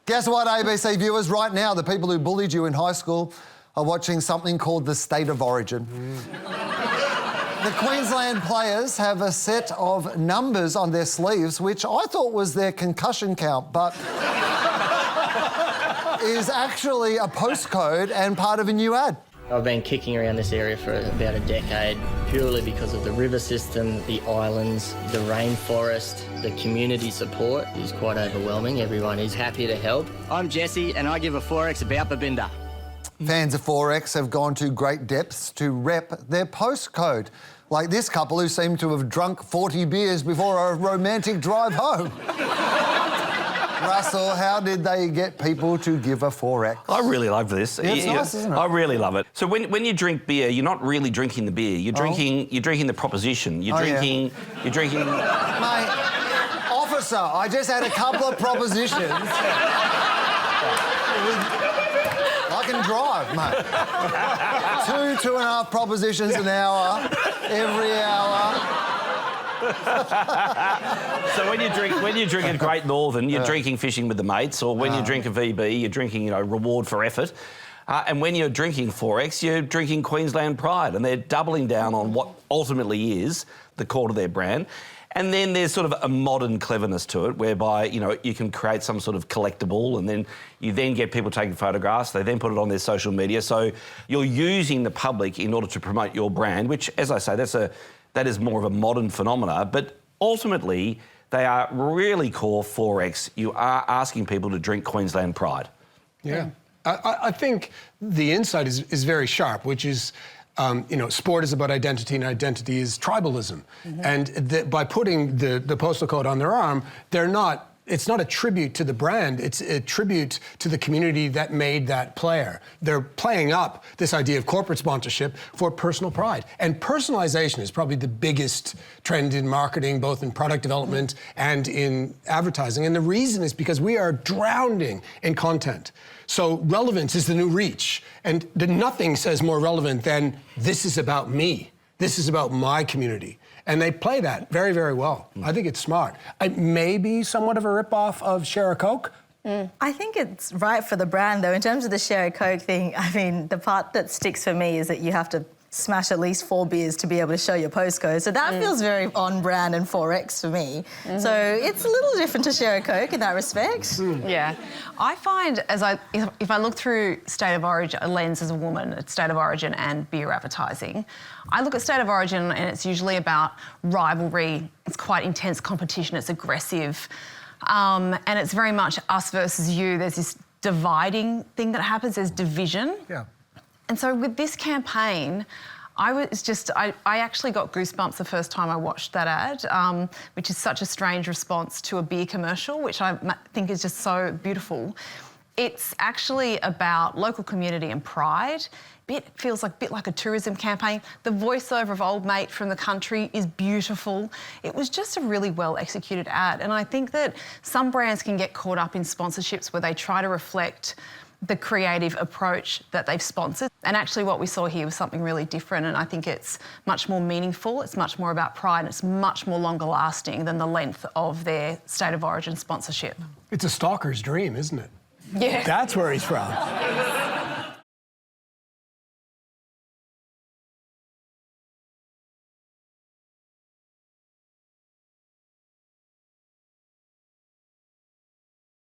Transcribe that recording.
Guess what, ABC viewers? Right now, the people who bullied you in high school are watching something called the State of Origin. The Queensland players have a set of numbers on their sleeves, which I thought was their concussion count, but is actually a postcode and part of a new ad. I've been kicking around this area for about a decade purely because of the river system, the islands, the rainforest. The community support is quite overwhelming. Everyone is happy to help. I'm Jesse and I give a 4X about Babinda. Fans of 4X have gone to great depths to rep their postcode, like this couple who seem to have drunk 40 beers before a romantic drive home. Russell, how did they get people to give a 4X? I really love this. Yeah, it's nice, isn't it? I really love it. So when you drink beer, you're not really drinking the beer. You're drinking the proposition. You're drinking. Mate, officer, I just had a couple of propositions. I can drive, mate. 2.5 propositions an hour, every hour. So when you drink a Great Northern, you're drinking fishing with the mates, or when you drink a VB, you're drinking, reward for effort. And when you're drinking 4X, you're drinking Queensland pride, and they're doubling down on what ultimately is the core to their brand. And then there's sort of a modern cleverness to it, whereby, you can create some sort of collectible, and then you then get people taking photographs. They then put it on their social media. So you're using the public in order to promote your brand, which, as I say, that is more of a modern phenomena. But ultimately, they are really core 4X. You are asking people to drink Queensland pride. Yeah. I think the insight is very sharp, which is, sport is about identity and identity is tribalism. Mm-hmm. And by putting the postal code on their arm, it's not a tribute to the brand, it's a tribute to the community that made that player. They're playing up this idea of corporate sponsorship for personal pride. And personalization is probably the biggest trend in marketing, both in product development and in advertising. And the reason is because we are drowning in content. So relevance is the new reach. And nothing says more relevant than, this is about me. This is about my community. And they play that very, very well. I think it's smart. It may be somewhat of a rip-off of Share a Coke. I think it's right for the brand, though. In terms of the Share a Coke thing, I mean, the part that sticks for me is that you have to smash at least 4 beers to be able to show your postcode. So that feels very on-brand and 4X for me. So it's a little different to Share a Coke in that respect. Yeah. I find, if I look through State of Origin, a lens as a woman at State of Origin and beer advertising, I look at State of Origin and it's usually about rivalry. It's quite intense competition. It's aggressive. And it's very much us versus you. There's this dividing thing that happens. There's division. Yeah. And so with this campaign, I actually got goosebumps the first time I watched that ad, which is such a strange response to a beer commercial, which I think is just so beautiful. It's actually about local community and pride. It feels like a bit like a tourism campaign. The voiceover of Old Mate from the country is beautiful. It was just a really well-executed ad. And I think that some brands can get caught up in sponsorships where they try to reflect the creative approach that they've sponsored. And actually what we saw here was something really different, and I think it's much more meaningful, it's much more about pride, and it's much more longer lasting than the length of their State of Origin sponsorship. It's a stalker's dream, isn't it? Yeah. That's where he's from.